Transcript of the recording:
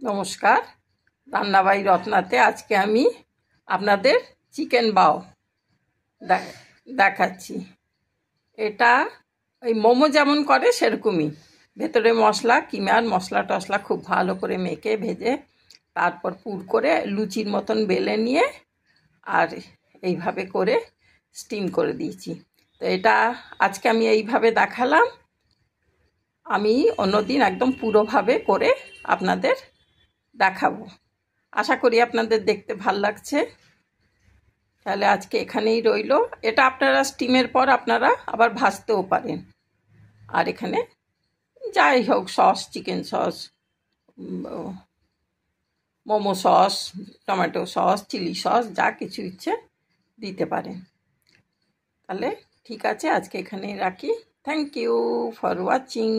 নমস্কার, রান্নাবাড়ি রত্নাতে আজকে আমি আপনাদের চিকেন বাও দেখাচ্ছি। এটা ওই মোমো যেমন করে সেরকমই, ভেতরে মশলা কিমার মশলা টশলা খুব ভালো করে মেখে ভেজে তারপর পুর করে লুচির মতন বেলে নিয়ে আর এইভাবে করে স্টিম করে দিয়েছি। তো এটা আজকে আমি এইভাবে দেখালাম। আমি অন্যদিন একদম পুরোভাবে করে আপনাদের দেখাবো। আশা করি আপনাদের দেখতে ভাল লাগছে। তাহলে আজকে এখানেই রইল। এটা আপনারা স্টিমের পর আপনারা আবার ভাজতেও পারেন। আর এখানে যাই হোক sauce, chicken sauce, momo sauce, tomato sauce, chilli sauce, যা কিছু ইচ্ছে দিতে পারেন। তাহলে ঠিক আছে, আজকে এখানেই রাখি। Thank you for watching.